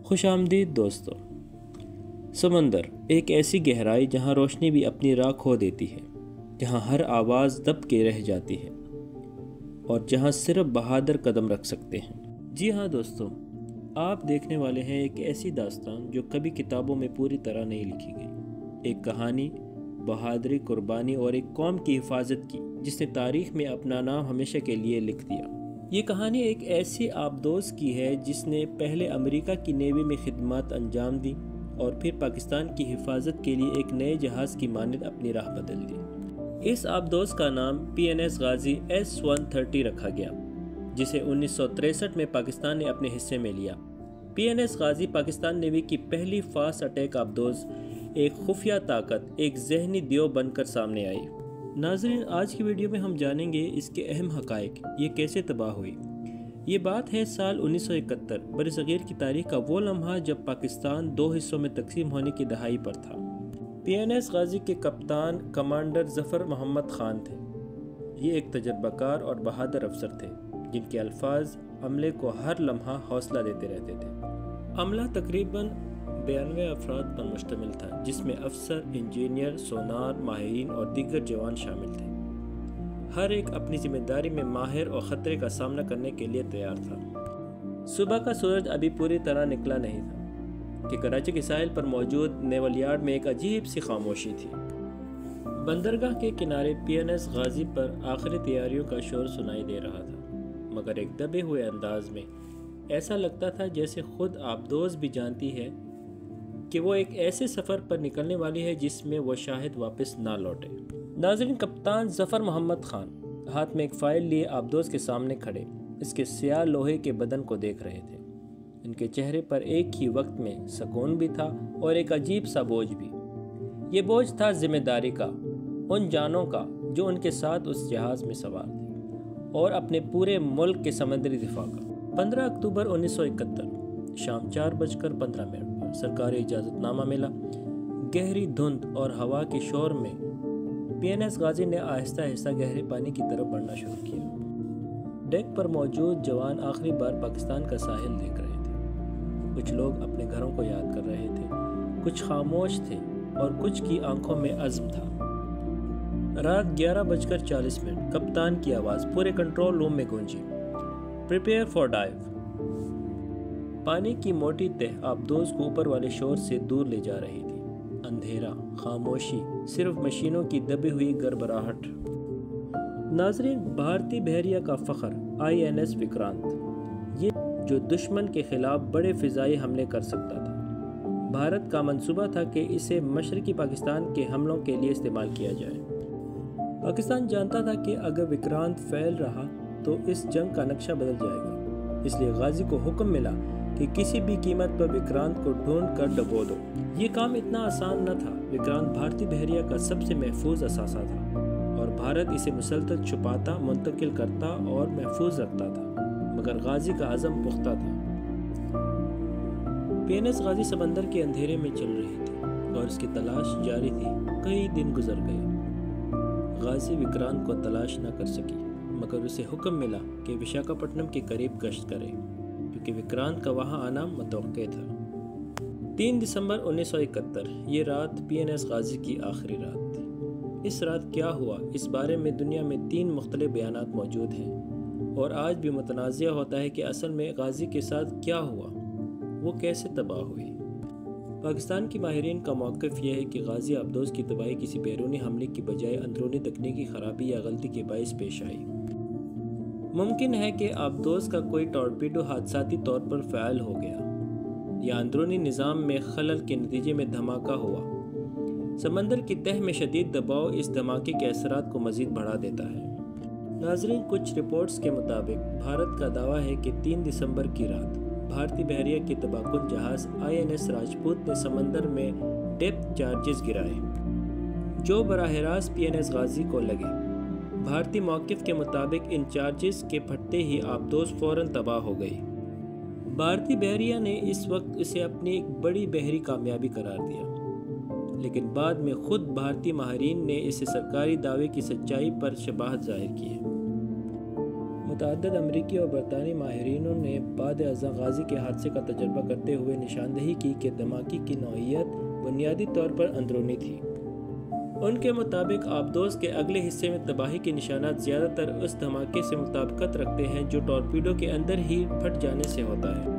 خوش آمدید دوستو۔ سمندر ایک ایسی گہرائی جہاں روشنی بھی اپنی راہ کھو دیتی ہے، جہاں ہر آواز دب کے رہ جاتی ہے اور جہاں صرف بہادر قدم رکھ سکتے ہیں۔ جی ہاں دوستو، آپ دیکھنے والے ہیں ایک ایسی داستان جو کبھی کتابوں میں پوری طرح نہیں لکھی گئی، ایک کہانی بہادری، قربانی اور ایک قوم کی حفاظت کی جس نے تاریخ میں اپنا نام ہمیشہ کے لیے لکھ دیا۔ یہ کہانی ایک ایسی آبدوز کی ہے جس نے پہلے امریکہ کی نیوی میں خدمات انجام دی اور پھر پاکستان کی حفاظت کے لیے ایک نئے جہاز کی مانند اپنی راہ بدل دی۔ اس آبدوز کا نام PNS غازی S-130 رکھا گیا، جسے 1963 میں پاکستان نے اپنے حصے میں لیا۔ PNS غازی پاکستان نیوی کی پہلی فاسٹ اٹیک آبدوز ایک خفیہ طاقت، ایک ذہنی دیو بن کر سامنے آئی۔ ناظرین، آج کی ویڈیو میں ہم جانیں گے اس کے اہم حقائق، یہ کیسے تباہ ہوئی۔ یہ بات ہے سال 1971 برصغیر کی تاریخ کا وہ لمحہ جب پاکستان دو حصوں میں تقسیم ہونے کی دہائی پر تھا۔ PNS غازی کے کپتان کمانڈر ظفر محمد خان تھے۔ یہ ایک تجربہ کار اور بہادر افسر تھے جن کے الفاظ عملے کو ہر لمحہ حوصلہ دیتے رہتے تھے۔ عملہ تقریباً 92 افراد پر مشتمل تھا، جس میں افسر، انجینئر، سونار ماہرین اور دیگر جوان شامل تھے۔ ہر ایک اپنی ذمہ داری میں ماہر اور خطرے کا سامنا کرنے کے لیے تیار تھا۔ صبح کا سورج ابھی پوری طرح نکلا نہیں تھا کہ کراچی کے ساحل پر موجود نیول یارڈ میں ایک عجیب سی خاموشی تھی۔ بندرگاہ کے کنارے PNS غازی پر آخری تیاریوں کا شور سنائی دے رہا تھا، مگر ایک دبے ہوئے انداز میں۔ ایسا لگتا تھا جیسے خود آبدوز بھی جانتی ہے کہ وہ ایک ایسے سفر پر نکلنے والی ہے جس میں وہ شاید واپس نہ لوٹے۔ ناظرین، کپتان ظفر محمد خان ہاتھ میں ایک فائل لیے آبدوز کے سامنے کھڑے اس کے سیاہ لوہے کے بدن کو دیکھ رہے تھے۔ ان کے چہرے پر ایک ہی وقت میں سکون بھی تھا اور ایک عجیب سا بوجھ بھی۔ یہ بوجھ تھا ذمہ داری کا، ان جانوں کا جو ان کے ساتھ اس جہاز میں سوار تھے، اور اپنے پورے ملک کے سمندری دفاع کا۔ 15 اکتوبر 1971 شام 4:15 پر سرکاری اجازت نامہ ملا۔ گہری دھند اور ہوا کے شور میں PNS غازی نے آہستہ آہستہ گہرے پانی کی طرف بڑھنا شروع کیا۔ ڈیک پر موجود جوان آخری بار پاکستان کا ساحل دیکھ رہے تھے۔ کچھ لوگ اپنے گھروں کو یاد کر رہے تھے، کچھ خاموش تھے اور کچھ کی آنکھوں میں عزم تھا۔ رات 11:40 کپتان کی آواز پورے کنٹرول روم میں گونجی، پریپیئر فار ڈائیو۔ پانی کی موٹی تہ آبدوز کو اوپر والے شور سے دور لے جا رہی تھی۔ اندھیرا، خاموشی، صرف مشینوں کی دبی ہوئی گڑبڑاہٹ۔ ناظرین، بھارتی بحریہ کا فخر INS وکرانت، یہ جو دشمن کے خلاف بڑے فضائی حملے کر سکتا تھا۔ بھارت کا منصوبہ تھا کہ اسے مشرقی پاکستان کے حملوں کے لیے استعمال کیا جائے۔ پاکستان جانتا تھا کہ اگر وکرانت فیل رہا تو اس جنگ کا نقشہ بدل جائے گا، اس لیے غازی کو حکم ملا کہ کسی بھی قیمت پر وکرانت کو ڈھونڈ کر ڈبو دو۔ یہ کام اتنا آسان نہ تھا۔ وکرانت بھارتی بحریہ کا سب سے محفوظ اثاثہ تھا اور بھارت اسے مسلسل چھپاتا، منتقل کرتا اور محفوظ رکھتا تھا، مگر غازی کا عزم پختہ تھا۔ PNS غازی سمندر کے اندھیرے میں چل رہی تھی اور اس کی تلاش جاری تھی۔ کئی دن گزر گئے، غازی وکرانت کو تلاش نہ کر سکی، مگر اسے حکم ملا کہ وشاکھاپٹنم کے قریب گشت کرے، کیونکہ وکرانت کا وہاں آنا متوقع تھا۔ 3 دسمبر 1971 یہ رات PNS غازی کی آخری رات تھی۔ اس رات کیا ہوا، اس بارے میں دنیا میں 3 مختلف بیانات موجود ہیں، اور آج بھی متنازع ہوتا ہے کہ اصل میں غازی کے ساتھ کیا ہوا، وہ کیسے تباہ ہوئی۔ پاکستان کی ماہرین کا موقف یہ ہے کہ غازی آبدوز کی تباہی کسی بیرونی حملے کی بجائے اندرونی تکنیکی خرابی یا غلطی کے باعث پیش آئی۔ ممکن ہے کہ آبدوز کا کوئی ٹارپیڈو حادثاتی طور پر فعال ہو گیا، یا اندرونی نظام میں خلل کے نتیجے میں دھماکہ ہوا۔ سمندر کی تہ میں شدید دباؤ اس دھماکے کے اثرات کو مزید بڑھا دیتا ہے۔ ناظرین، کچھ رپورٹس کے مطابق بھارت کا دعویٰ ہے کہ 3 دسمبر کی رات بھارتی بحریہ کے تباہ کن جہاز INS راجپوت نے سمندر میں ڈیپتھ چارجز گرائے، جو براہ راست PNS غازی کو لگے۔ بھارتی موقف کے مطابق ان چارجز کے پھٹتے ہی آبدوز فوراً تباہ ہو گئی۔ بھارتی بحریہ نے اس وقت اسے اپنی ایک بڑی بحری کامیابی قرار دیا، لیکن بعد میں خود بھارتی ماہرین نے اسے سرکاری دعوے کی سچائی پر شبہات ظاہر کی ہے۔ متعدد امریکی اور برطانوی ماہرینوں نے بعد ازاں غازی کے حادثے کا تجربہ کرتے ہوئے نشاندہی کی کہ دھماکے کی نوعیت بنیادی طور پر اندرونی تھی۔ ان کے مطابق آبدوز کے اگلے حصے میں تباہی کے نشانات زیادہ تر اس دھماکے سے مطابقت رکھتے ہیں جو ٹورپیڈو کے اندر ہی پھٹ جانے سے ہوتا ہے۔